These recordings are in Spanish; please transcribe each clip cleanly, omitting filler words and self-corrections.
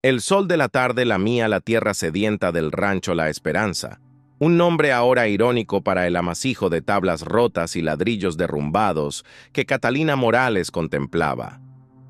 El sol de la tarde lamía la tierra sedienta del rancho La Esperanza, un nombre ahora irónico para el amasijo de tablas rotas y ladrillos derrumbados que Catalina Morales contemplaba.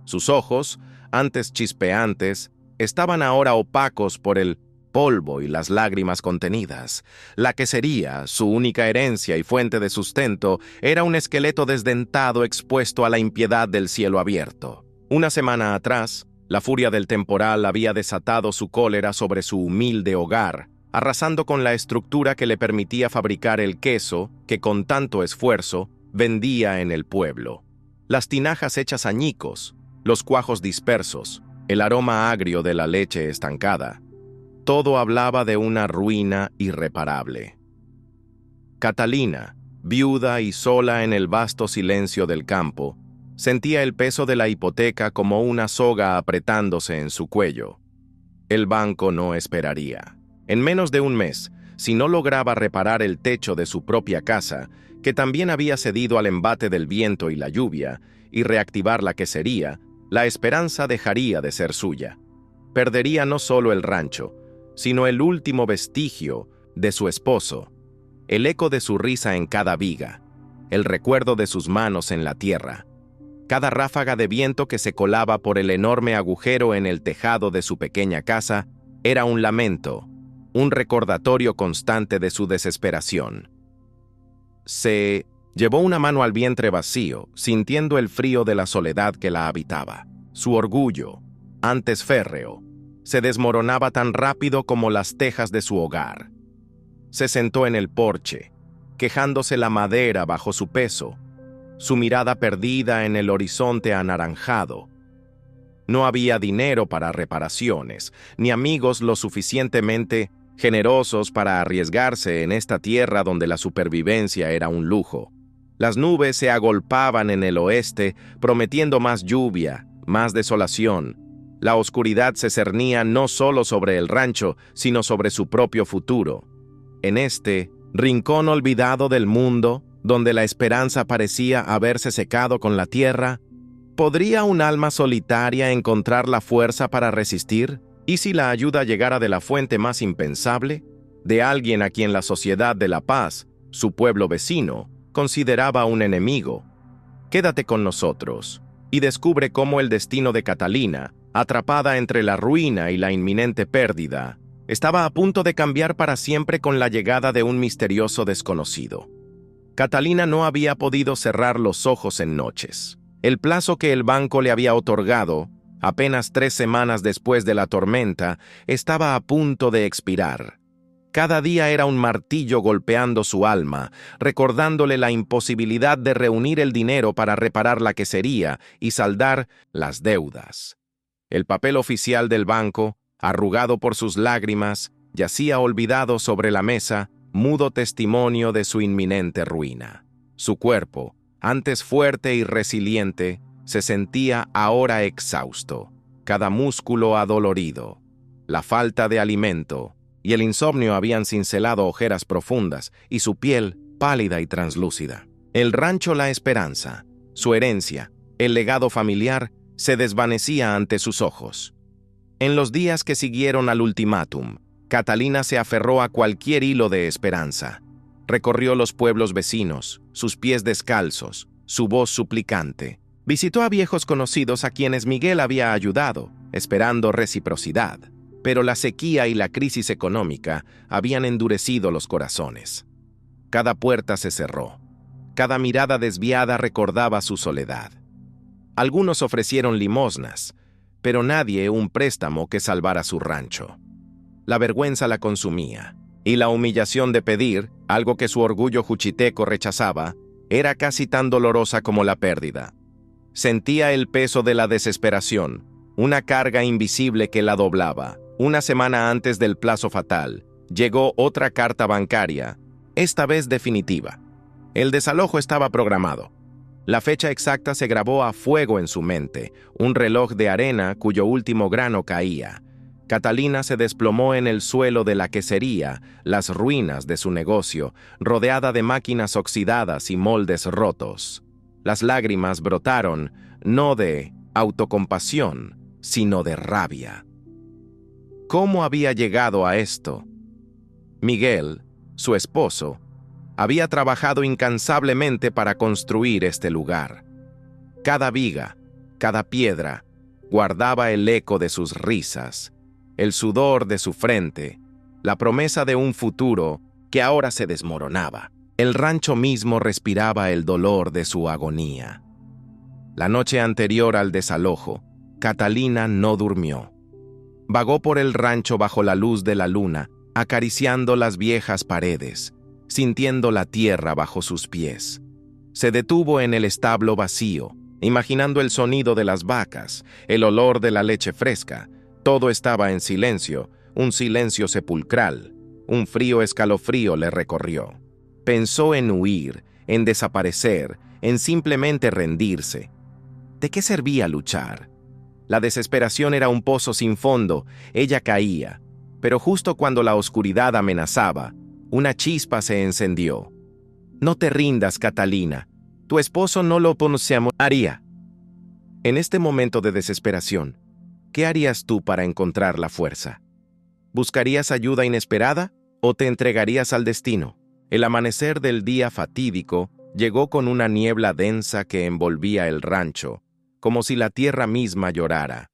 Sus ojos, antes chispeantes, estaban ahora opacos por el polvo y las lágrimas contenidas. La quesería, su única herencia y fuente de sustento, era un esqueleto desdentado expuesto a la impiedad del cielo abierto. Una semana atrás, la furia del temporal había desatado su cólera sobre su humilde hogar, arrasando con la estructura que le permitía fabricar el queso que con tanto esfuerzo vendía en el pueblo. Las tinajas hechas añicos, los cuajos dispersos, el aroma agrio de la leche estancada. Todo hablaba de una ruina irreparable. Catalina, viuda y sola en el vasto silencio del campo, sentía el peso de la hipoteca como una soga apretándose en su cuello. El banco no esperaría. En menos de un mes, si no lograba reparar el techo de su propia casa, que también había cedido al embate del viento y la lluvia, y reactivar la quesería, La Esperanza dejaría de ser suya. Perdería no solo el rancho, sino el último vestigio de su esposo, el eco de su risa en cada viga, el recuerdo de sus manos en la tierra. Cada ráfaga de viento que se colaba por el enorme agujero en el tejado de su pequeña casa era un lamento, un recordatorio constante de su desesperación. Se llevó una mano al vientre vacío, sintiendo el frío de la soledad que la habitaba. Su orgullo, antes férreo, se desmoronaba tan rápido como las tejas de su hogar. Se sentó en el porche, quejándose la madera bajo su peso, su mirada perdida en el horizonte anaranjado. No había dinero para reparaciones, ni amigos lo suficientemente generosos para arriesgarse en esta tierra donde la supervivencia era un lujo. Las nubes se agolpaban en el oeste, prometiendo más lluvia, más desolación. La oscuridad se cernía no solo sobre el rancho, sino sobre su propio futuro. En este rincón olvidado del mundo, donde la esperanza parecía haberse secado con la tierra, ¿podría un alma solitaria encontrar la fuerza para resistir? ¿Y si la ayuda llegara de la fuente más impensable? De alguien a quien la Sociedad de la Paz, su pueblo vecino, consideraba un enemigo. Quédate con nosotros y descubre cómo el destino de Catalina, atrapada entre la ruina y la inminente pérdida, estaba a punto de cambiar para siempre con la llegada de un misterioso desconocido. Catalina no había podido cerrar los ojos en noches. El plazo que el banco le había otorgado, apenas 3 semanas después de la tormenta, estaba a punto de expirar. Cada día era un martillo golpeando su alma, recordándole la imposibilidad de reunir el dinero para reparar la quesería y saldar las deudas. El papel oficial del banco, arrugado por sus lágrimas, yacía olvidado sobre la mesa, mudo testimonio de su inminente ruina. Su cuerpo, antes fuerte y resiliente, se sentía ahora exhausto, cada músculo adolorido. La falta de alimento y el insomnio habían cincelado ojeras profundas y su piel pálida y translúcida. El rancho La Esperanza, su herencia, el legado familiar, se desvanecía ante sus ojos. En los días que siguieron al ultimátum, Catalina se aferró a cualquier hilo de esperanza. Recorrió los pueblos vecinos, sus pies descalzos, su voz suplicante. Visitó a viejos conocidos a quienes Miguel había ayudado, esperando reciprocidad. Pero la sequía y la crisis económica habían endurecido los corazones. Cada puerta se cerró. Cada mirada desviada recordaba su soledad. Algunos ofrecieron limosnas, pero nadie un préstamo que salvara su rancho. La vergüenza la consumía, y la humillación de pedir, algo que su orgullo juchiteco rechazaba, era casi tan dolorosa como la pérdida. Sentía el peso de la desesperación, una carga invisible que la doblaba. Una semana antes del plazo fatal, llegó otra carta bancaria, esta vez definitiva. El desalojo estaba programado. La fecha exacta se grabó a fuego en su mente, un reloj de arena cuyo último grano caía. Catalina se desplomó en el suelo de la quesería, las ruinas de su negocio, rodeada de máquinas oxidadas y moldes rotos. Las lágrimas brotaron, no de autocompasión, sino de rabia. ¿Cómo había llegado a esto? Miguel, su esposo, había trabajado incansablemente para construir este lugar. Cada viga, cada piedra, guardaba el eco de sus risas, el sudor de su frente, la promesa de un futuro que ahora se desmoronaba. El rancho mismo respiraba el dolor de su agonía. La noche anterior al desalojo, Catalina no durmió. Vagó por el rancho bajo la luz de la luna, acariciando las viejas paredes, sintiendo la tierra bajo sus pies. Se detuvo en el establo vacío, imaginando el sonido de las vacas, el olor de la leche fresca. Todo estaba en silencio, un silencio sepulcral. Un frío escalofrío le recorrió. Pensó en huir, en desaparecer, en simplemente rendirse. ¿De qué servía luchar? La desesperación era un pozo sin fondo. Ella caía, pero justo cuando la oscuridad amenazaba, una chispa se encendió. No te rindas, Catalina. Tu esposo no lo haría. En este momento de desesperación, ¿qué harías tú para encontrar la fuerza? ¿Buscarías ayuda inesperada o te entregarías al destino? El amanecer del día fatídico llegó con una niebla densa que envolvía el rancho, como si la tierra misma llorara.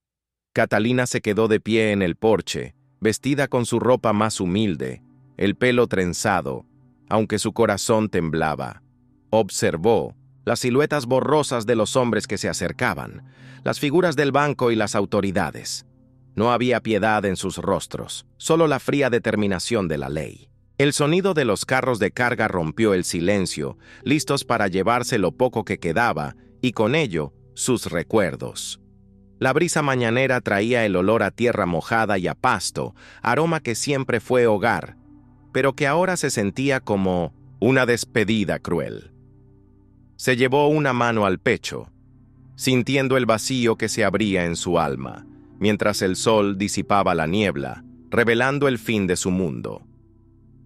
Catalina se quedó de pie en el porche, vestida con su ropa más humilde, el pelo trenzado, aunque su corazón temblaba. Observó las siluetas borrosas de los hombres que se acercaban, las figuras del banco y las autoridades. No había piedad en sus rostros, solo la fría determinación de la ley. El sonido de los carros de carga rompió el silencio, listos para llevarse lo poco que quedaba, y con ello, sus recuerdos. La brisa mañanera traía el olor a tierra mojada y a pasto, aroma que siempre fue hogar, pero que ahora se sentía como una despedida cruel. Se llevó una mano al pecho, sintiendo el vacío que se abría en su alma, mientras el sol disipaba la niebla, revelando el fin de su mundo.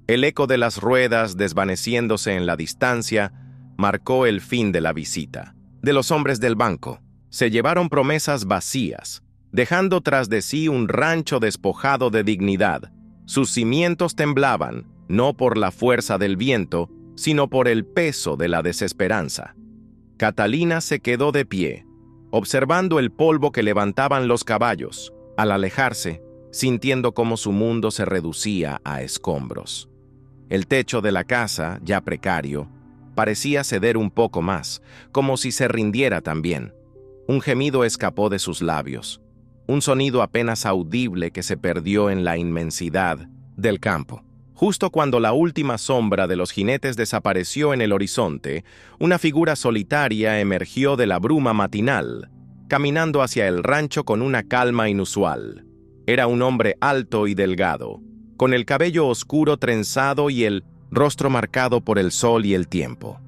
El eco de las ruedas desvaneciéndose en la distancia marcó el fin de la visita. De los hombres del banco, se llevaron promesas vacías, dejando tras de sí un rancho despojado de dignidad. Sus cimientos temblaban, no por la fuerza del viento, sino por el peso de la desesperanza. Catalina se quedó de pie, observando el polvo que levantaban los caballos, al alejarse, sintiendo cómo su mundo se reducía a escombros. El techo de la casa, ya precario, parecía ceder un poco más, como si se rindiera también. Un gemido escapó de sus labios, un sonido apenas audible que se perdió en la inmensidad del campo. Justo cuando la última sombra de los jinetes desapareció en el horizonte, una figura solitaria emergió de la bruma matinal, caminando hacia el rancho con una calma inusual. Era un hombre alto y delgado, con el cabello oscuro trenzado y el rostro marcado por el sol y el tiempo.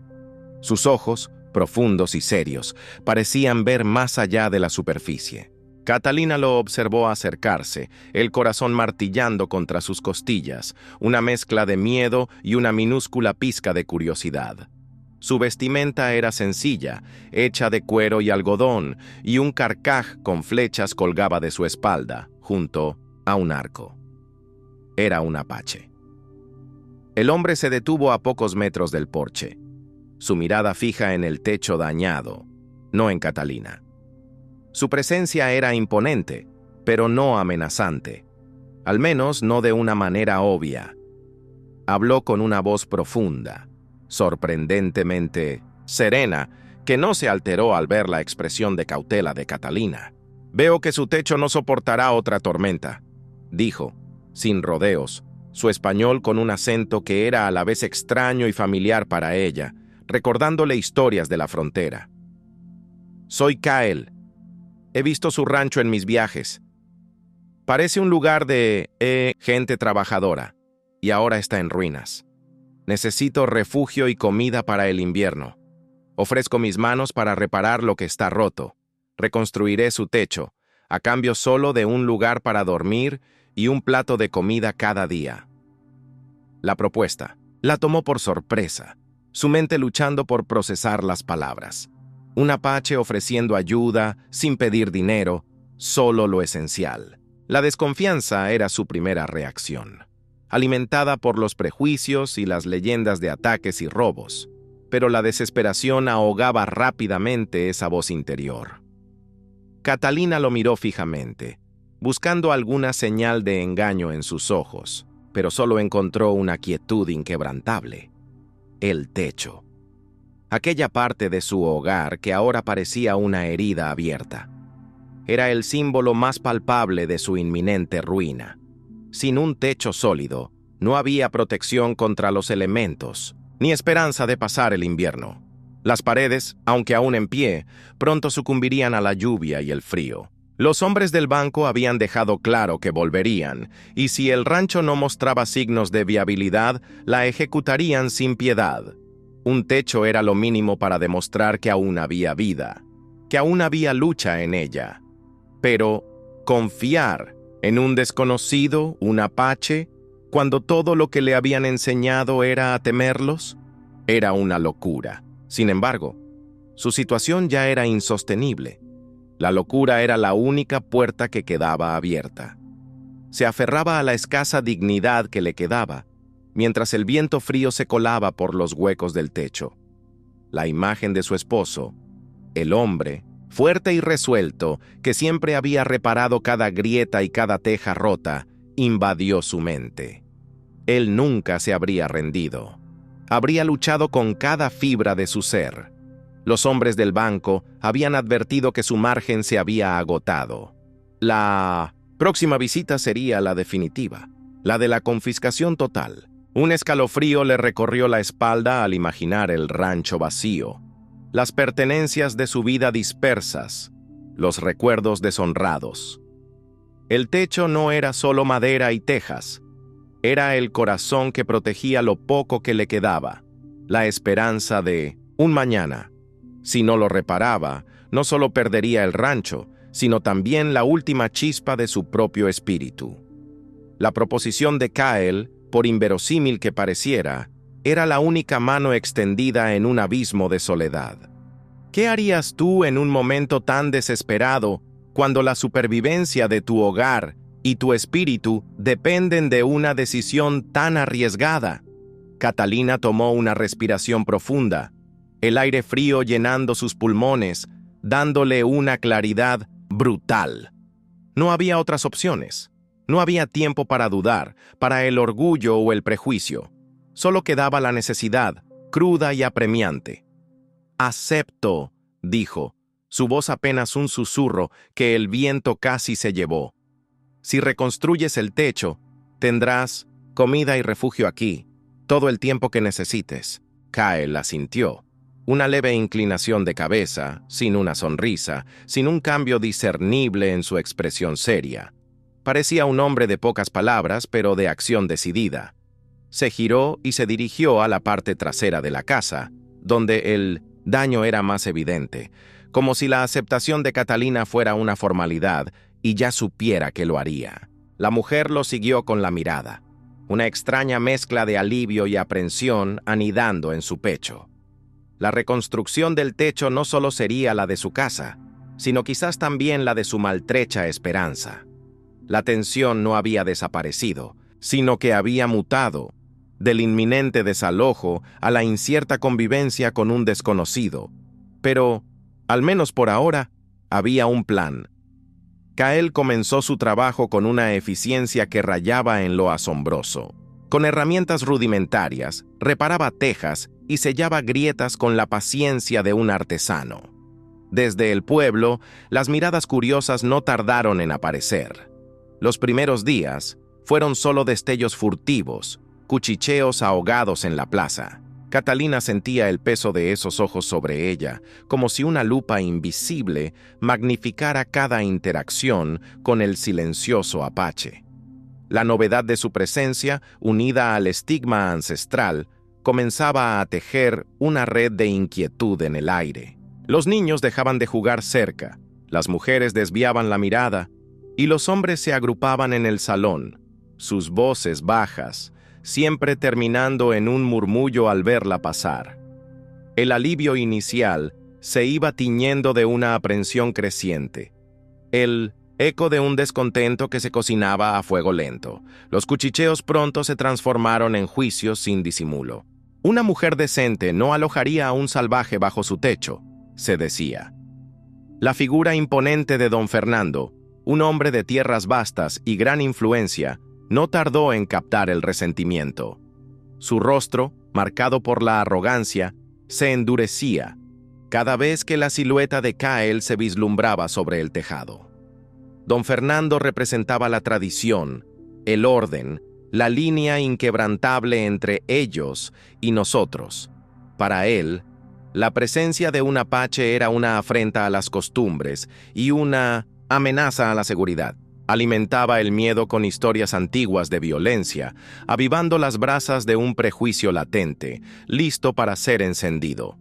Sus ojos, profundos y serios, parecían ver más allá de la superficie. Catalina lo observó acercarse, el corazón martillando contra sus costillas, una mezcla de miedo y una minúscula pizca de curiosidad. Su vestimenta era sencilla, hecha de cuero y algodón, y un carcaj con flechas colgaba de su espalda, junto a un arco. Era un apache. El hombre se detuvo a pocos metros del porche, su mirada fija en el techo dañado, no en Catalina. Su presencia era imponente, pero no amenazante, al menos no de una manera obvia. Habló con una voz profunda, sorprendentemente serena, que no se alteró al ver la expresión de cautela de Catalina. «Veo que su techo no soportará otra tormenta», dijo, sin rodeos, su español con un acento que era a la vez extraño y familiar para ella, recordándole historias de la frontera. «Soy Kael. He visto su rancho en mis viajes. Parece un lugar de gente trabajadora, y ahora está en ruinas. Necesito refugio y comida para el invierno. Ofrezco mis manos para reparar lo que está roto. Reconstruiré su techo, a cambio solo de un lugar para dormir y un plato de comida cada día». La propuesta la tomó por sorpresa, su mente luchando por procesar las palabras. Un apache ofreciendo ayuda, sin pedir dinero, solo lo esencial. La desconfianza era su primera reacción, alimentada por los prejuicios y las leyendas de ataques y robos, pero la desesperación ahogaba rápidamente esa voz interior. Catalina lo miró fijamente, buscando alguna señal de engaño en sus ojos, pero solo encontró una quietud inquebrantable: el techo. Aquella parte de su hogar que ahora parecía una herida abierta. Era el símbolo más palpable de su inminente ruina. Sin un techo sólido, no había protección contra los elementos, ni esperanza de pasar el invierno. Las paredes, aunque aún en pie, pronto sucumbirían a la lluvia y el frío. Los hombres del banco habían dejado claro que volverían, y si el rancho no mostraba signos de viabilidad, la ejecutarían sin piedad. Un techo era lo mínimo para demostrar que aún había vida, que aún había lucha en ella. Pero confiar en un desconocido, un apache, cuando todo lo que le habían enseñado era a temerlos, era una locura. Sin embargo, su situación ya era insostenible. La locura era la única puerta que quedaba abierta. Se aferraba a la escasa dignidad que le quedaba, mientras el viento frío se colaba por los huecos del techo. La imagen de su esposo, el hombre, fuerte y resuelto, que siempre había reparado cada grieta y cada teja rota, invadió su mente. Él nunca se habría rendido. Habría luchado con cada fibra de su ser. Los hombres del banco habían advertido que su margen se había agotado. La próxima visita sería la definitiva, la de la confiscación total. Un escalofrío le recorrió la espalda al imaginar el rancho vacío, las pertenencias de su vida dispersas, los recuerdos deshonrados. El techo no era solo madera y tejas, era el corazón que protegía lo poco que le quedaba, la esperanza de un mañana. Si no lo reparaba, no solo perdería el rancho, sino también la última chispa de su propio espíritu. La proposición de Kyle, por inverosímil que pareciera, era la única mano extendida en un abismo de soledad. ¿Qué harías tú en un momento tan desesperado, cuando la supervivencia de tu hogar y tu espíritu dependen de una decisión tan arriesgada? Catalina tomó una respiración profunda, el aire frío llenando sus pulmones, dándole una claridad brutal. No había otras opciones. No había tiempo para dudar, para el orgullo o el prejuicio. Solo quedaba la necesidad, cruda y apremiante. «Acepto», dijo, su voz apenas un susurro que el viento casi se llevó. «Si reconstruyes el techo, tendrás comida y refugio aquí, todo el tiempo que necesites». Kyle asintió. Una leve inclinación de cabeza, sin una sonrisa, sin un cambio discernible en su expresión seria. Parecía un hombre de pocas palabras, pero de acción decidida. Se giró y se dirigió a la parte trasera de la casa, donde el daño era más evidente, como si la aceptación de Catalina fuera una formalidad y ya supiera que lo haría. La mujer lo siguió con la mirada, una extraña mezcla de alivio y aprensión anidando en su pecho. La reconstrucción del techo no solo sería la de su casa, sino quizás también la de su maltrecha esperanza. La tensión no había desaparecido, sino que había mutado, del inminente desalojo a la incierta convivencia con un desconocido. Pero, al menos por ahora, había un plan. Kyle comenzó su trabajo con una eficiencia que rayaba en lo asombroso. Con herramientas rudimentarias, reparaba tejas y sellaba grietas con la paciencia de un artesano. Desde el pueblo, las miradas curiosas no tardaron en aparecer. Los primeros días fueron solo destellos furtivos, cuchicheos ahogados en la plaza. Catalina sentía el peso de esos ojos sobre ella, como si una lupa invisible magnificara cada interacción con el silencioso apache. La novedad de su presencia, unida al estigma ancestral, comenzaba a tejer una red de inquietud en el aire. Los niños dejaban de jugar cerca, las mujeres desviaban la mirada, y los hombres se agrupaban en el salón, sus voces bajas, siempre terminando en un murmullo al verla pasar. El alivio inicial se iba tiñendo de una aprensión creciente. El eco de un descontento que se cocinaba a fuego lento. Los cuchicheos pronto se transformaron en juicios sin disimulo. Una mujer decente no alojaría a un salvaje bajo su techo, se decía. La figura imponente de don Fernando, un hombre de tierras vastas y gran influencia, no tardó en captar el resentimiento. Su rostro, marcado por la arrogancia, se endurecía cada vez que la silueta de Cael se vislumbraba sobre el tejado. Don Fernando representaba la tradición, el orden, la línea inquebrantable entre ellos y nosotros. Para él, la presencia de un apache era una afrenta a las costumbres y una amenaza a la seguridad. Alimentaba el miedo con historias antiguas de violencia, avivando las brasas de un prejuicio latente, listo para ser encendido.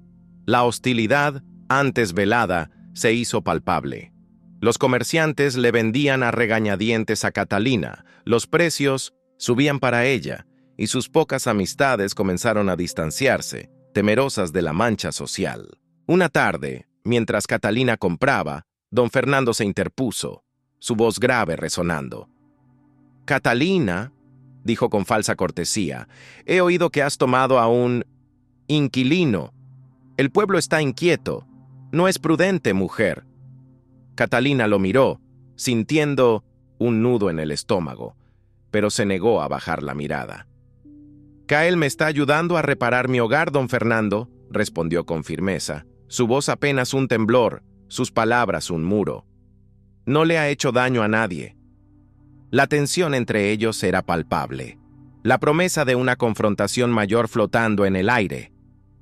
La hostilidad, antes velada, se hizo palpable. Los comerciantes le vendían a regañadientes a Catalina, los precios subían para ella, y sus pocas amistades comenzaron a distanciarse, temerosas de la mancha social. Una tarde, mientras Catalina compraba, don Fernando se interpuso, su voz grave resonando. «Catalina», dijo con falsa cortesía, «he oído que has tomado a un inquilino. El pueblo está inquieto. No es prudente, mujer». Catalina lo miró, sintiendo un nudo en el estómago, pero se negó a bajar la mirada. «Cael me está ayudando a reparar mi hogar, don Fernando», respondió con firmeza, su voz apenas un temblor, sus palabras un muro. No le ha hecho daño a nadie. La tensión entre ellos era palpable, la promesa de una confrontación mayor flotando en el aire.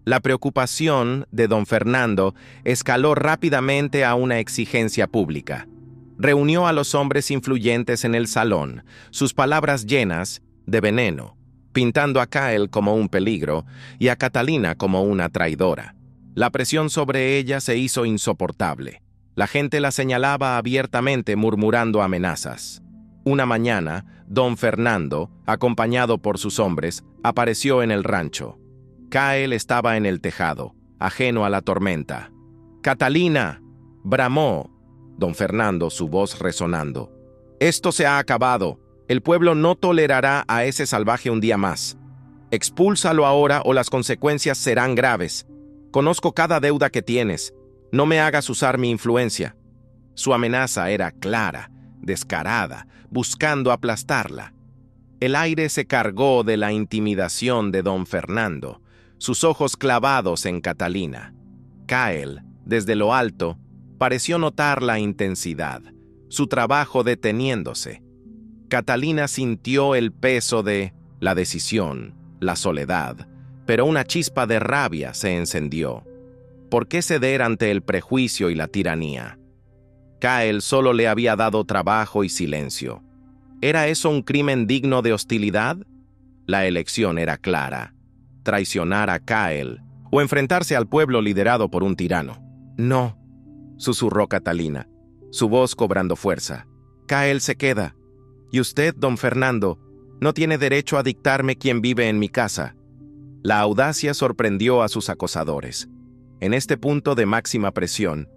La preocupación de don Fernando escaló rápidamente a una exigencia pública. Reunió a los hombres influyentes en el salón, sus palabras llenas de veneno, pintando a Cael como un peligro y a Catalina como una traidora. La presión sobre ella se hizo insoportable. La gente la señalaba abiertamente murmurando amenazas. Una mañana, don Fernando, acompañado por sus hombres, apareció en el rancho. Cael estaba en el tejado, ajeno a la tormenta. «¡Catalina!», bramó don Fernando, su voz resonando. «Esto se ha acabado. El pueblo no tolerará a ese salvaje un día más. Expúlsalo ahora o las consecuencias serán graves. Conozco cada deuda que tienes. No me hagas usar mi influencia». Su amenaza era clara, descarada, buscando aplastarla. El aire se cargó de la intimidación de don Fernando, sus ojos clavados en Catalina. Cael, desde lo alto, pareció notar la intensidad, su trabajo deteniéndose. Catalina sintió el peso de la decisión, la soledad, pero una chispa de rabia se encendió. ¿Por qué ceder ante el prejuicio y la tiranía? Cael solo le había dado trabajo y silencio. ¿Era eso un crimen digno de hostilidad? La elección era clara: traicionar a Cael o enfrentarse al pueblo liderado por un tirano. «No», susurró Catalina, su voz cobrando fuerza. «Cael se queda. Y usted, don Fernando, no tiene derecho a dictarme quién vive en mi casa». La audacia sorprendió a sus acosadores. En este punto de máxima presión,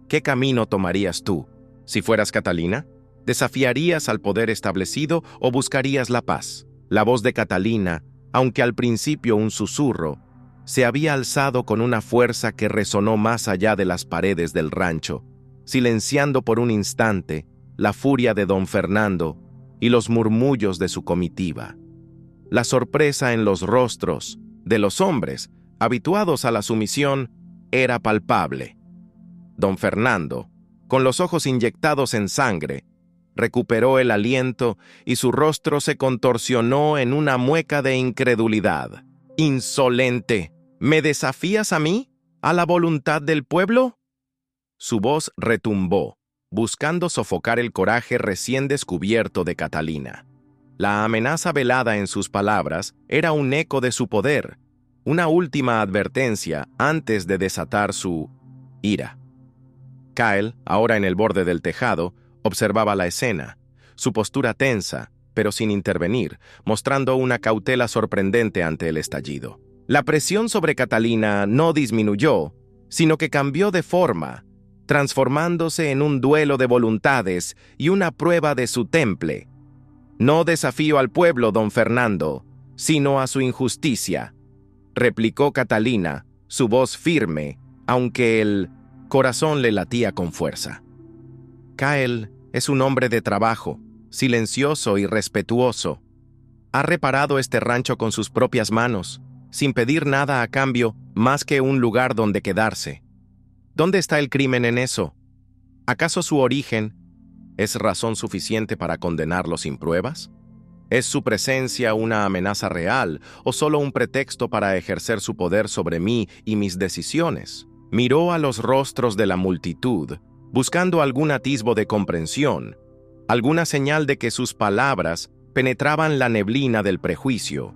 ¿qué camino tomarías tú? Si fueras Catalina, ¿desafiarías al poder establecido o buscarías la paz? La voz de Catalina, aunque al principio un susurro, se había alzado con una fuerza que resonó más allá de las paredes del rancho, silenciando por un instante la furia de don Fernando y los murmullos de su comitiva. La sorpresa en los rostros de los hombres, habituados a la sumisión, era palpable. Don Fernando, con los ojos inyectados en sangre, recuperó el aliento y su rostro se contorsionó en una mueca de incredulidad. «¡Insolente! ¿Me desafías a mí? ¿A la voluntad del pueblo?». Su voz retumbó, buscando sofocar el coraje recién descubierto de Catalina. La amenaza velada en sus palabras era un eco de su poder, una última advertencia antes de desatar su ira. Cael, ahora en el borde del tejado, observaba la escena, su postura tensa, pero sin intervenir, mostrando una cautela sorprendente ante el estallido. La presión sobre Catalina no disminuyó, sino que cambió de forma, transformándose en un duelo de voluntades y una prueba de su temple. «No desafío al pueblo, don Fernando, sino a su injusticia», replicó Catalina, su voz firme, aunque el corazón le latía con fuerza. Cael es un hombre de trabajo, silencioso y respetuoso. Ha reparado este rancho con sus propias manos, sin pedir nada a cambio más que un lugar donde quedarse. ¿Dónde está el crimen en eso? ¿Acaso su origen es razón suficiente para condenarlo sin pruebas? ¿Es su presencia una amenaza real o solo un pretexto para ejercer su poder sobre mí y mis decisiones? Miró a los rostros de la multitud, buscando algún atisbo de comprensión, alguna señal de que sus palabras penetraban la neblina del prejuicio.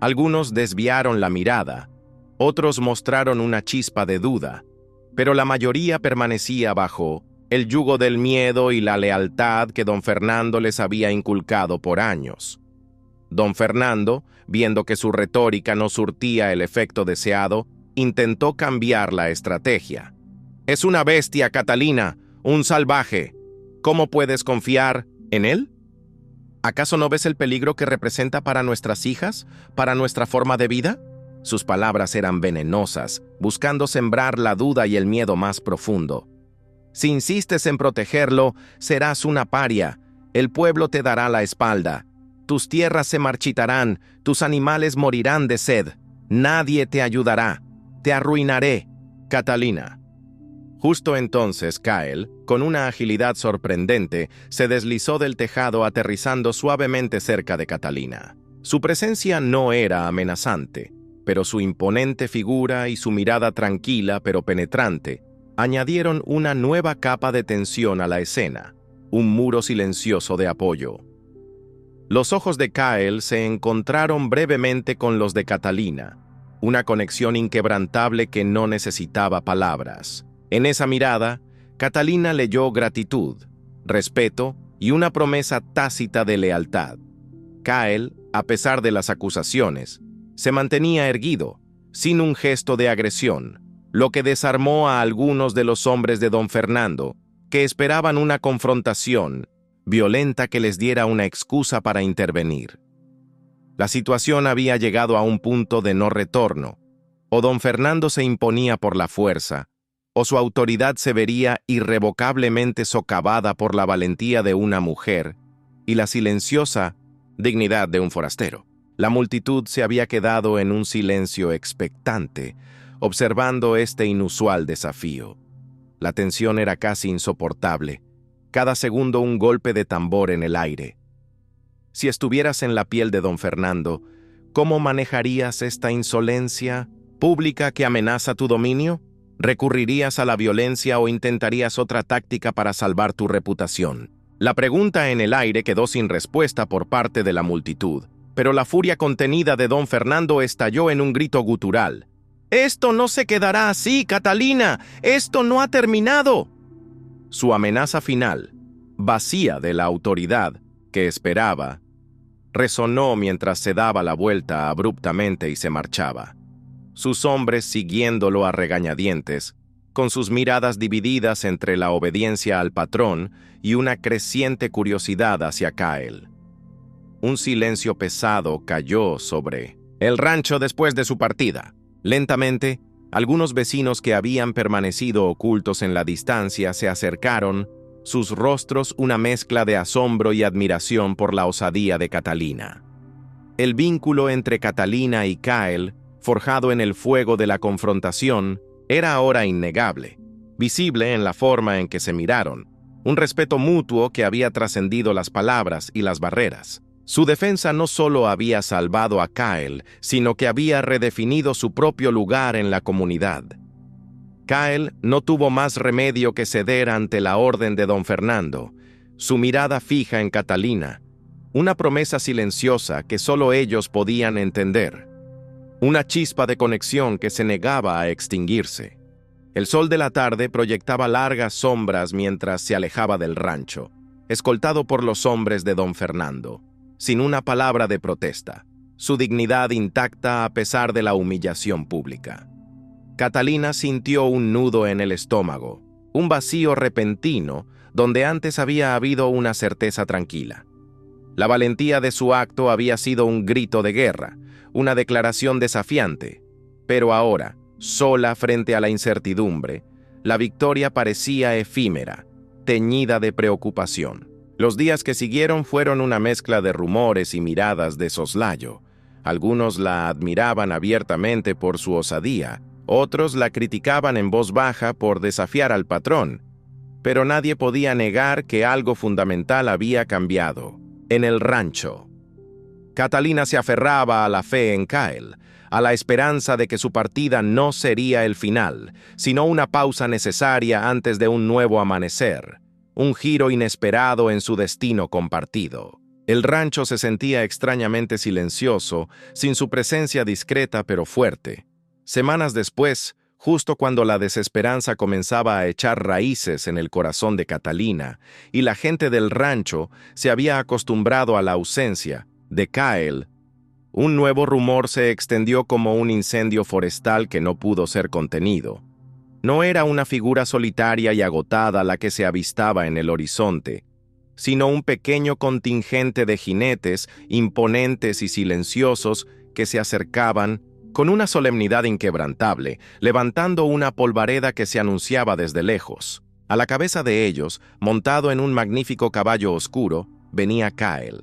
Algunos desviaron la mirada, otros mostraron una chispa de duda, pero la mayoría permanecía bajo el yugo del miedo y la lealtad que don Fernando les había inculcado por años. Don Fernando, viendo que su retórica no surtía el efecto deseado, intentó cambiar la estrategia. «Es una bestia, Catalina, un salvaje. ¿Cómo puedes confiar en él? ¿Acaso no ves el peligro que representa para nuestras hijas, para nuestra forma de vida?» Sus palabras eran venenosas, buscando sembrar la duda y el miedo más profundo. «Si insistes en protegerlo, serás una paria. El pueblo te dará la espalda. Tus tierras se marchitarán, tus animales morirán de sed. Nadie te ayudará. Te arruinaré, Catalina». Justo entonces Cael, con una agilidad sorprendente, se deslizó del tejado aterrizando suavemente cerca de Catalina. Su presencia no era amenazante, pero su imponente figura y su mirada tranquila pero penetrante añadieron una nueva capa de tensión a la escena, un muro silencioso de apoyo. Los ojos de Cael se encontraron brevemente con los de Catalina, una conexión inquebrantable que no necesitaba palabras. En esa mirada, Catalina leyó gratitud, respeto y una promesa tácita de lealtad. Cael, a pesar de las acusaciones, se mantenía erguido, sin un gesto de agresión, lo que desarmó a algunos de los hombres de don Fernando, que esperaban una confrontación violenta que les diera una excusa para intervenir. La situación había llegado a un punto de no retorno. O don Fernando se imponía por la fuerza, o su autoridad se vería irrevocablemente socavada por la valentía de una mujer y la silenciosa dignidad de un forastero. La multitud se había quedado en un silencio expectante, observando este inusual desafío. La tensión era casi insoportable, cada segundo un golpe de tambor en el aire. Si estuvieras en la piel de don Fernando, ¿cómo manejarías esta insolencia pública que amenaza tu dominio? ¿Recurrirías a la violencia o intentarías otra táctica para salvar tu reputación? La pregunta en el aire quedó sin respuesta por parte de la multitud, pero la furia contenida de don Fernando estalló en un grito gutural. «¡Esto no se quedará así, Catalina! ¡Esto no ha terminado!» Su amenaza final, vacía de la autoridad que esperaba, resonó mientras se daba la vuelta abruptamente y se marchaba. Sus hombres siguiéndolo a regañadientes, con sus miradas divididas entre la obediencia al patrón y una creciente curiosidad hacia Cael. Un silencio pesado cayó sobre el rancho después de su partida. Lentamente, algunos vecinos que habían permanecido ocultos en la distancia se acercaron, sus rostros una mezcla de asombro y admiración por la osadía de Catalina. El vínculo entre Catalina y Cael, forjado en el fuego de la confrontación, era ahora innegable, visible en la forma en que se miraron, un respeto mutuo que había trascendido las palabras y las barreras. Su defensa no solo había salvado a Cael, sino que había redefinido su propio lugar en la comunidad. Cael no tuvo más remedio que ceder ante la orden de don Fernando, su mirada fija en Catalina, una promesa silenciosa que solo ellos podían entender, una chispa de conexión que se negaba a extinguirse. El sol de la tarde proyectaba largas sombras mientras se alejaba del rancho, escoltado por los hombres de don Fernando, sin una palabra de protesta, su dignidad intacta a pesar de la humillación pública. Catalina sintió un nudo en el estómago. un vacío repentino donde antes había habido una certeza tranquila. La valentía de su acto había sido un grito de guerra, una declaración desafiante, pero ahora, sola frente a la incertidumbre, la victoria parecía efímera, teñida de preocupación. Los días que siguieron fueron una mezcla de rumores y miradas de soslayo. Algunos la admiraban abiertamente por su osadía, otros la criticaban en voz baja por desafiar al patrón, pero nadie podía negar que algo fundamental había cambiado. En el rancho, Catalina se aferraba a la fe en Kyle, a la esperanza de que su partida no sería el final, sino una pausa necesaria antes de un nuevo amanecer, un giro inesperado en su destino compartido. El rancho se sentía extrañamente silencioso, sin su presencia discreta pero fuerte. Semanas después, justo cuando la desesperanza comenzaba a echar raíces en el corazón de Catalina, y la gente del rancho se había acostumbrado a la ausencia de Kyle, un nuevo rumor se extendió como un incendio forestal que no pudo ser contenido. No era una figura solitaria y agotada la que se avistaba en el horizonte, sino un pequeño contingente de jinetes imponentes y silenciosos que se acercaban con una solemnidad inquebrantable, levantando una polvareda que se anunciaba desde lejos. A la cabeza de ellos, montado en un magnífico caballo oscuro, venía Kyle.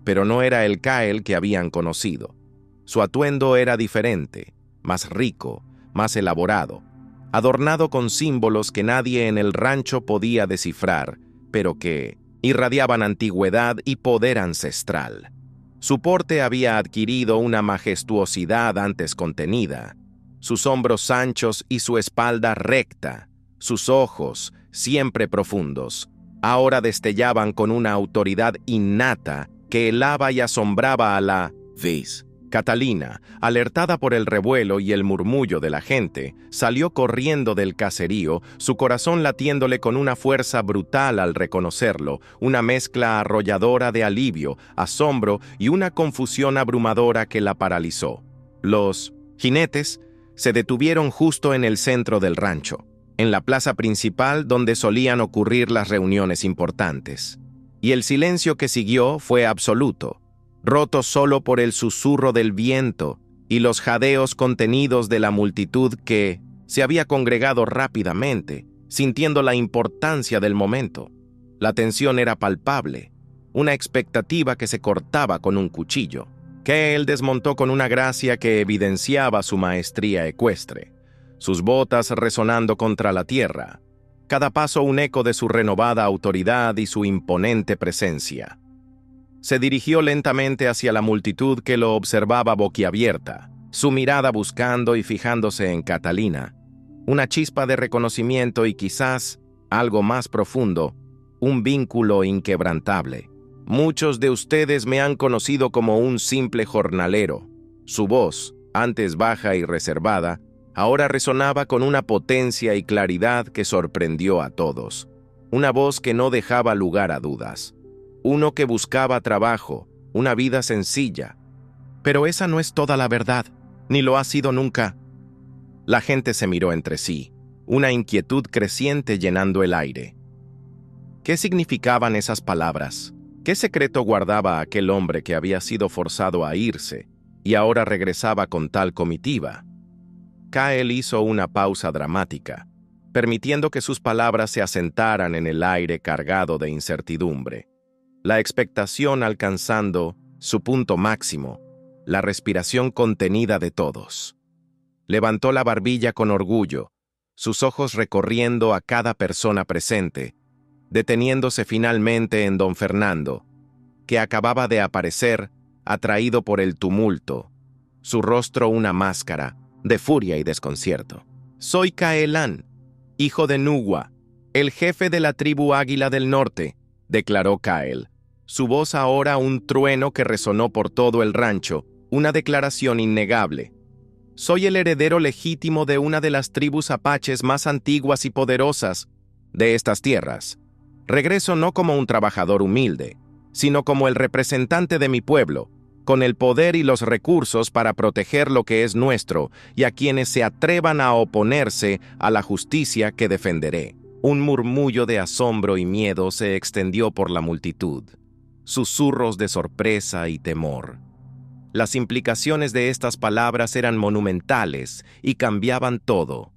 Pero no era el Kyle que habían conocido. Su atuendo era diferente, más rico, más elaborado, adornado con símbolos que nadie en el rancho podía descifrar, pero que irradiaban antigüedad y poder ancestral. Su porte había adquirido una majestuosidad antes contenida, sus hombros anchos y su espalda recta, sus ojos, siempre profundos, ahora destellaban con una autoridad innata que helaba y asombraba a la vis. Catalina, alertada por el revuelo y el murmullo de la gente, salió corriendo del caserío, su corazón latiéndole con una fuerza brutal al reconocerlo, una mezcla arrolladora de alivio, asombro y una confusión abrumadora que la paralizó. Los jinetes se detuvieron justo en el centro del rancho, en la plaza principal donde solían ocurrir las reuniones importantes. Y el silencio que siguió fue absoluto, roto solo por el susurro del viento y los jadeos contenidos de la multitud que se había congregado rápidamente, sintiendo la importancia del momento. La tensión era palpable, una expectativa que se cortaba con un cuchillo, que él desmontó con una gracia que evidenciaba su maestría ecuestre, sus botas resonando contra la tierra, cada paso un eco de su renovada autoridad y su imponente presencia. Se dirigió lentamente hacia la multitud que lo observaba boquiabierta, su mirada buscando y fijándose en Catalina, una chispa de reconocimiento y quizás, algo más profundo, un vínculo inquebrantable. Muchos de ustedes me han conocido como un simple jornalero. Su voz, antes baja y reservada, ahora resonaba con una potencia y claridad que sorprendió a todos. Una voz que no dejaba lugar a dudas. Uno que buscaba trabajo, una vida sencilla. Pero esa no es toda la verdad, ni lo ha sido nunca. La gente se miró entre sí, una inquietud creciente llenando el aire. ¿Qué significaban esas palabras? ¿Qué secreto guardaba aquel hombre que había sido forzado a irse y ahora regresaba con tal comitiva? Kyle hizo una pausa dramática, permitiendo que sus palabras se asentaran en el aire cargado de incertidumbre. La expectación alcanzando su punto máximo, la respiración contenida de todos. Levantó la barbilla con orgullo, sus ojos recorriendo a cada persona presente, deteniéndose finalmente en don Fernando, que acababa de aparecer, atraído por el tumulto, su rostro una máscara de furia y desconcierto. «Soy Caelán, hijo de Nugua, el jefe de la tribu Águila del Norte», declaró Kyle, su voz ahora un trueno que resonó por todo el rancho, una declaración innegable. «Soy el heredero legítimo de una de las tribus apaches más antiguas y poderosas de estas tierras. Regreso no como un trabajador humilde, sino como el representante de mi pueblo, con el poder y los recursos para proteger lo que es nuestro y a quienes se atrevan a oponerse a la justicia que defenderé». Un murmullo de asombro y miedo se extendió por la multitud, susurros de sorpresa y temor. Las implicaciones de estas palabras eran monumentales y cambiaban todo.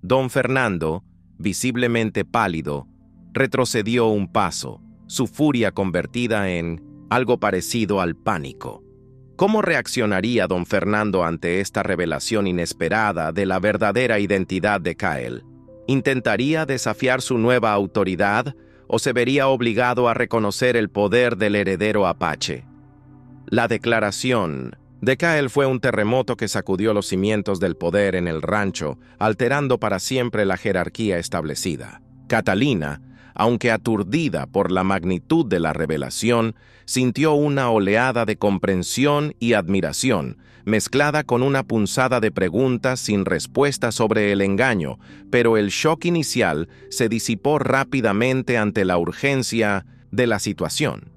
Don Fernando, visiblemente pálido, retrocedió un paso, su furia convertida en algo parecido al pánico. ¿Cómo reaccionaría don Fernando ante esta revelación inesperada de la verdadera identidad de Kyle? ¿Intentaría desafiar su nueva autoridad o se vería obligado a reconocer el poder del heredero apache? La declaración de Kyle fue un terremoto que sacudió los cimientos del poder en el rancho, alterando para siempre la jerarquía establecida. Catalina, aunque aturdida por la magnitud de la revelación, sintió una oleada de comprensión y admiración, mezclada con una punzada de preguntas sin respuesta sobre el engaño, pero el shock inicial se disipó rápidamente ante la urgencia de la situación.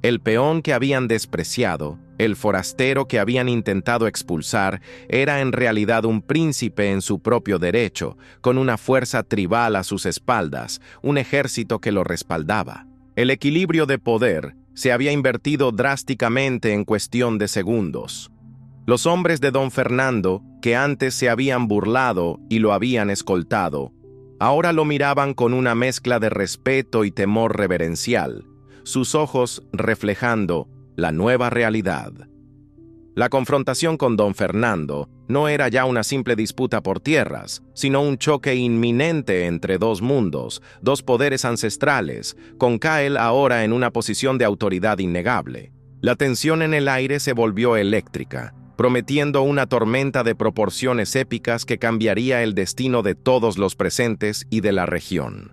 El peón que habían despreciado, el forastero que habían intentado expulsar, era en realidad un príncipe en su propio derecho, con una fuerza tribal a sus espaldas, un ejército que lo respaldaba. El equilibrio de poder se había invertido drásticamente en cuestión de segundos. Los hombres de don Fernando, que antes se habían burlado y lo habían escoltado, ahora lo miraban con una mezcla de respeto y temor reverencial, sus ojos reflejando la nueva realidad. La confrontación con don Fernando no era ya una simple disputa por tierras, sino un choque inminente entre dos mundos, dos poderes ancestrales, con Kyle ahora en una posición de autoridad innegable. La tensión en el aire se volvió eléctrica, prometiendo una tormenta de proporciones épicas que cambiaría el destino de todos los presentes y de la región.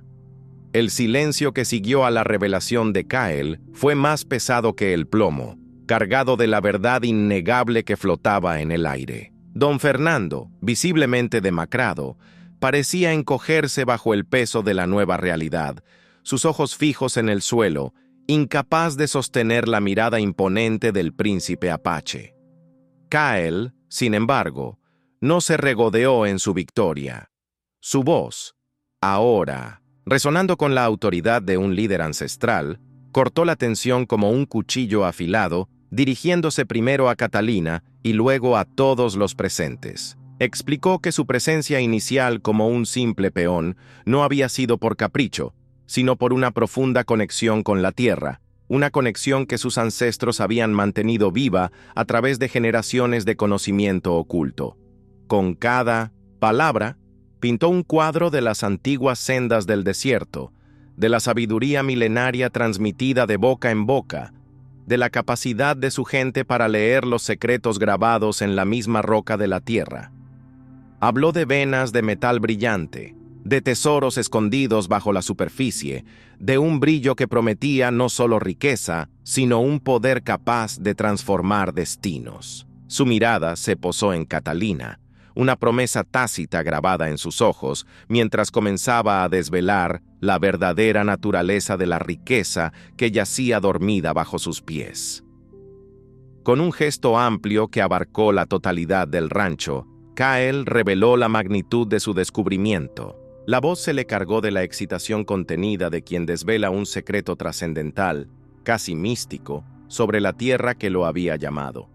El silencio que siguió a la revelación de Kyle fue más pesado que el plomo, cargado de la verdad innegable que flotaba en el aire. Don Fernando, visiblemente demacrado, parecía encogerse bajo el peso de la nueva realidad, sus ojos fijos en el suelo, incapaz de sostener la mirada imponente del príncipe apache. Kyle, sin embargo, no se regodeó en su victoria. Su voz, ahora, resonando con la autoridad de un líder ancestral, cortó la tensión como un cuchillo afilado, dirigiéndose primero a Catalina y luego a todos los presentes. Explicó que su presencia inicial como un simple peón no había sido por capricho, sino por una profunda conexión con la tierra, una conexión que sus ancestros habían mantenido viva a través de generaciones de conocimiento oculto. Con cada palabra, pintó un cuadro de las antiguas sendas del desierto, de la sabiduría milenaria transmitida de boca en boca, de la capacidad de su gente para leer los secretos grabados en la misma roca de la tierra. Habló de venas de metal brillante, de tesoros escondidos bajo la superficie, de un brillo que prometía no solo riqueza, sino un poder capaz de transformar destinos. Su mirada se posó en Catalina, una promesa tácita grabada en sus ojos, mientras comenzaba a desvelar la verdadera naturaleza de la riqueza que yacía dormida bajo sus pies. Con un gesto amplio que abarcó la totalidad del rancho, Kyle reveló la magnitud de su descubrimiento. La voz se le cargó de la excitación contenida de quien desvela un secreto trascendental, casi místico, sobre la tierra que lo había llamado.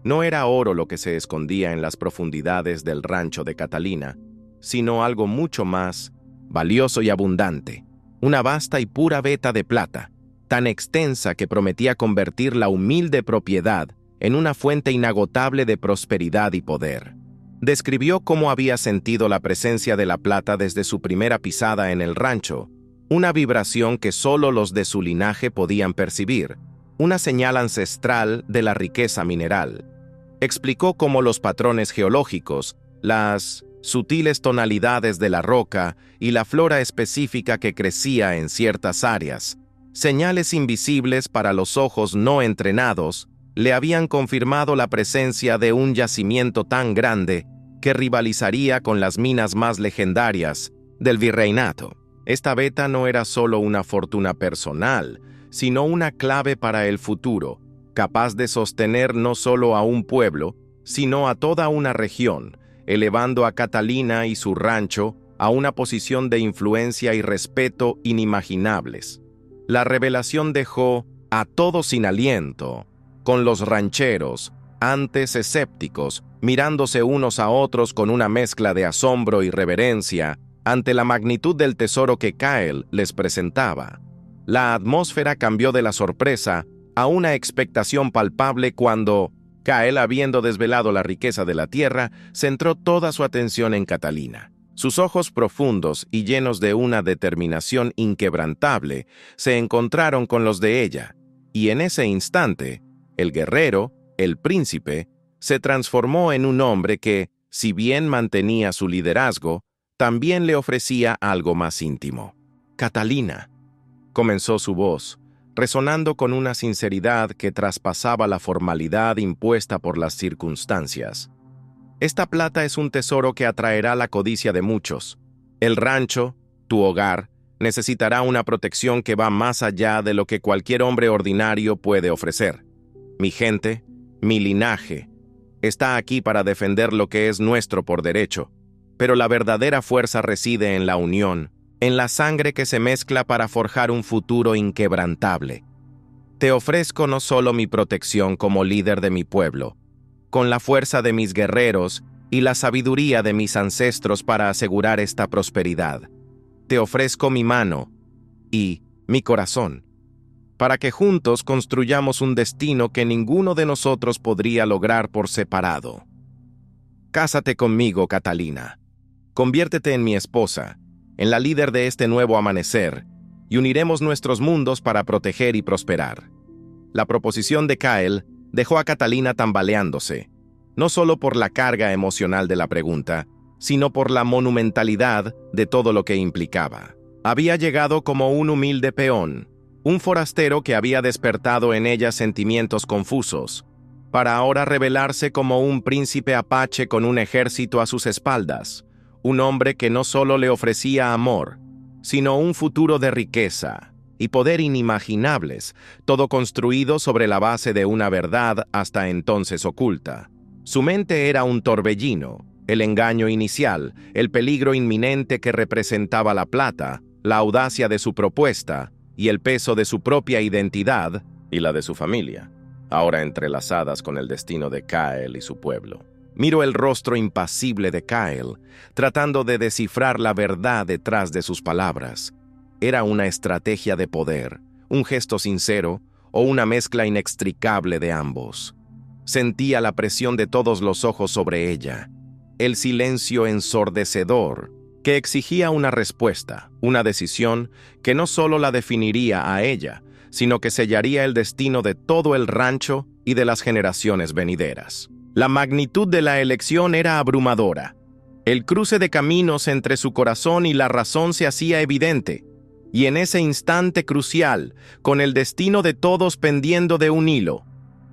No era oro lo que se escondía en las profundidades del rancho de Catalina, sino algo mucho más valioso y abundante, una vasta y pura veta de plata, tan extensa que prometía convertir la humilde propiedad en una fuente inagotable de prosperidad y poder. Describió cómo había sentido la presencia de la plata desde su primera pisada en el rancho, una vibración que solo los de su linaje podían percibir, una señal ancestral de la riqueza mineral. Explicó cómo los patrones geológicos, las sutiles tonalidades de la roca y la flora específica que crecía en ciertas áreas, señales invisibles para los ojos no entrenados, le habían confirmado la presencia de un yacimiento tan grande que rivalizaría con las minas más legendarias del virreinato. Esta veta no era solo una fortuna personal, sino una clave para el futuro, capaz de sostener no solo a un pueblo, sino a toda una región, elevando a Catalina y su rancho a una posición de influencia y respeto inimaginables. La revelación dejó a todos sin aliento, con los rancheros, antes escépticos, mirándose unos a otros con una mezcla de asombro y reverencia ante la magnitud del tesoro que Kyle les presentaba. La atmósfera cambió de la sorpresa a una expectación palpable cuando Kyle, habiendo desvelado la riqueza de la tierra, centró toda su atención en Catalina. Sus ojos profundos y llenos de una determinación inquebrantable se encontraron con los de ella, y en ese instante, el guerrero, el príncipe, se transformó en un hombre que, si bien mantenía su liderazgo, también le ofrecía algo más íntimo. «Catalina», comenzó su voz, resonando con una sinceridad que traspasaba la formalidad impuesta por las circunstancias. «Esta plata es un tesoro que atraerá la codicia de muchos. El rancho, tu hogar, necesitará una protección que va más allá de lo que cualquier hombre ordinario puede ofrecer. Mi gente, mi linaje, está aquí para defender lo que es nuestro por derecho, pero la verdadera fuerza reside en la unión, en la sangre que se mezcla para forjar un futuro inquebrantable. Te ofrezco no solo mi protección como líder de mi pueblo, con la fuerza de mis guerreros y la sabiduría de mis ancestros para asegurar esta prosperidad. Te ofrezco mi mano y mi corazón, para que juntos construyamos un destino que ninguno de nosotros podría lograr por separado. Cásate conmigo, Catalina. Conviértete en mi esposa, en la líder de este nuevo amanecer, y uniremos nuestros mundos para proteger y prosperar». La proposición de Kyle dejó a Catalina tambaleándose, no solo por la carga emocional de la pregunta, sino por la monumentalidad de todo lo que implicaba. Había llegado como un humilde peón, un forastero que había despertado en ella sentimientos confusos, para ahora revelarse como un príncipe apache con un ejército a sus espaldas, un hombre que no solo le ofrecía amor, sino un futuro de riqueza y poder inimaginables, todo construido sobre la base de una verdad hasta entonces oculta. Su mente era un torbellino, el engaño inicial, el peligro inminente que representaba la plata, la audacia de su propuesta y el peso de su propia identidad y la de su familia, ahora entrelazadas con el destino de Kyle y su pueblo. Miro el rostro impasible de Kyle, tratando de descifrar la verdad detrás de sus palabras. Era una estrategia de poder, un gesto sincero o una mezcla inextricable de ambos. Sentía la presión de todos los ojos sobre ella, el silencio ensordecedor que exigía una respuesta, una decisión que no solo la definiría a ella, sino que sellaría el destino de todo el rancho y de las generaciones venideras. La magnitud de la elección era abrumadora. El cruce de caminos entre su corazón y la razón se hacía evidente, y en ese instante crucial, con el destino de todos pendiendo de un hilo,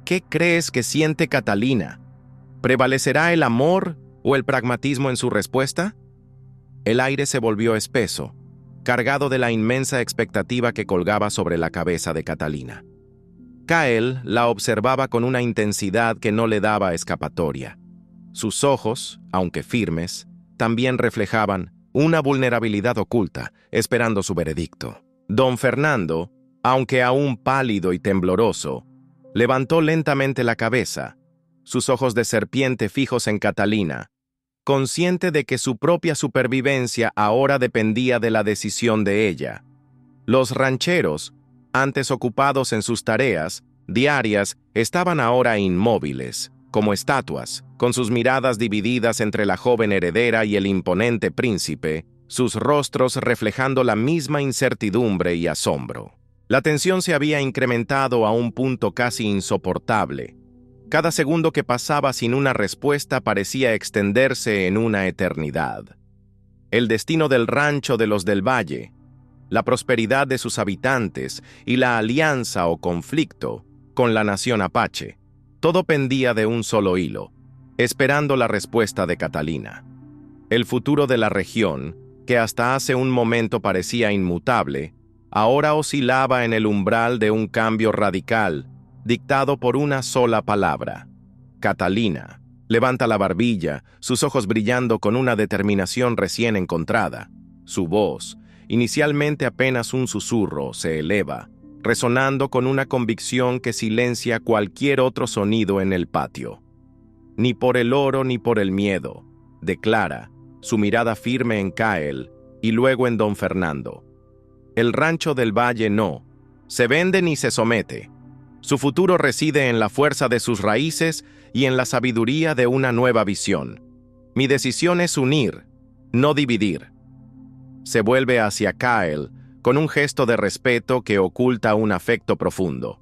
¿qué crees que siente Catalina? ¿Prevalecerá el amor o el pragmatismo en su respuesta? El aire se volvió espeso, cargado de la inmensa expectativa que colgaba sobre la cabeza de Catalina. Kyle la observaba con una intensidad que no le daba escapatoria. Sus ojos, aunque firmes, también reflejaban una vulnerabilidad oculta, esperando su veredicto. Don Fernando, aunque aún pálido y tembloroso, levantó lentamente la cabeza, sus ojos de serpiente fijos en Catalina, consciente de que su propia supervivencia ahora dependía de la decisión de ella. Los rancheros, antes ocupados en sus tareas diarias, estaban ahora inmóviles, como estatuas, con sus miradas divididas entre la joven heredera y el imponente príncipe, sus rostros reflejando la misma incertidumbre y asombro. La tensión se había incrementado a un punto casi insoportable. Cada segundo que pasaba sin una respuesta parecía extenderse en una eternidad. El destino del rancho de los del Valle, la prosperidad de sus habitantes y la alianza o conflicto con la nación apache, todo pendía de un solo hilo, esperando la respuesta de Catalina. El futuro de la región, que hasta hace un momento parecía inmutable, ahora oscilaba en el umbral de un cambio radical, dictado por una sola palabra: Catalina. Levanta la barbilla, sus ojos brillando con una determinación recién encontrada. Su voz, inicialmente apenas un susurro, se eleva, resonando con una convicción que silencia cualquier otro sonido en el patio. Ni por el oro ni por el miedo, declara, su mirada firme en Kyle y luego en don Fernando. El rancho del Valle no, se vende ni se somete. Su futuro reside en la fuerza de sus raíces y en la sabiduría de una nueva visión. Mi decisión es unir, no dividir. Se vuelve hacia Kyle con un gesto de respeto que oculta un afecto profundo.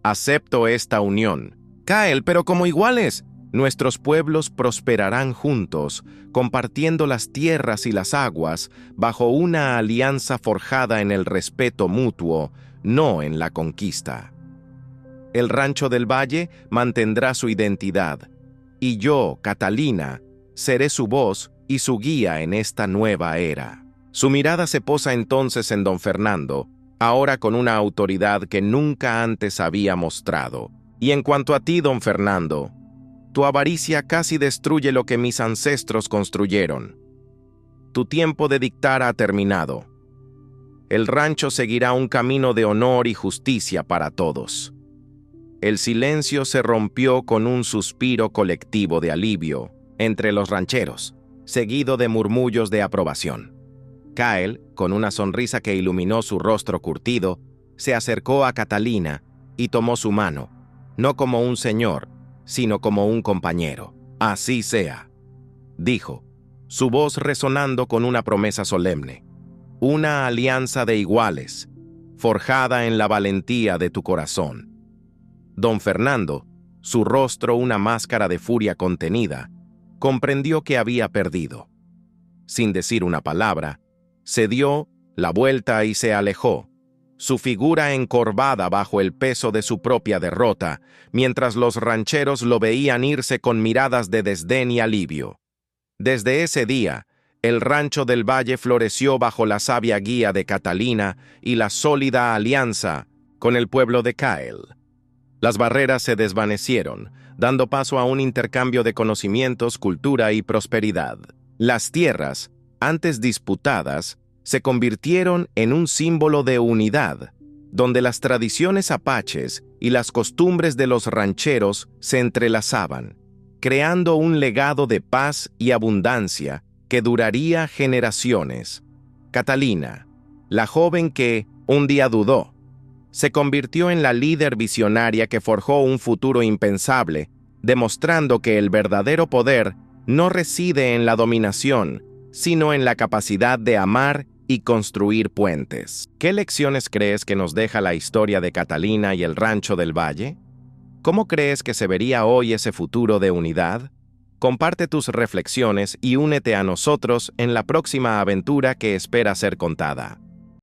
Acepto esta unión. Kyle, pero como iguales. Nuestros pueblos prosperarán juntos, compartiendo las tierras y las aguas, bajo una alianza forjada en el respeto mutuo, no en la conquista. El rancho del Valle mantendrá su identidad, y yo, Catalina, seré su voz y su guía en esta nueva era. Su mirada se posa entonces en don Fernando, ahora con una autoridad que nunca antes había mostrado. Y en cuanto a ti, don Fernando, tu avaricia casi destruye lo que mis ancestros construyeron. Tu tiempo de dictar ha terminado. El rancho seguirá un camino de honor y justicia para todos. El silencio se rompió con un suspiro colectivo de alivio entre los rancheros, seguido de murmullos de aprobación. Kyle, con una sonrisa que iluminó su rostro curtido, se acercó a Catalina y tomó su mano, no como un señor, sino como un compañero. Así sea, dijo, su voz resonando con una promesa solemne. Una alianza de iguales, forjada en la valentía de tu corazón. Don Fernando, su rostro una máscara de furia contenida, comprendió que había perdido. Sin decir una palabra, se dio la vuelta y se alejó, su figura encorvada bajo el peso de su propia derrota, mientras los rancheros lo veían irse con miradas de desdén y alivio. Desde ese día, el rancho del Valle floreció bajo la sabia guía de Catalina y la sólida alianza con el pueblo de Kyle. Las barreras se desvanecieron, dando paso a un intercambio de conocimientos, cultura y prosperidad. Las tierras, antes disputadas, se convirtieron en un símbolo de unidad, donde las tradiciones apaches y las costumbres de los rancheros se entrelazaban, creando un legado de paz y abundancia que duraría generaciones. Catalina, la joven que un día dudó, se convirtió en la líder visionaria que forjó un futuro impensable, demostrando que el verdadero poder no reside en la dominación, sino en la capacidad de amar y construir puentes. ¿Qué lecciones crees que nos deja la historia de Catalina y el rancho del Valle? ¿Cómo crees que se vería hoy ese futuro de unidad? Comparte tus reflexiones y únete a nosotros en la próxima aventura que espera ser contada.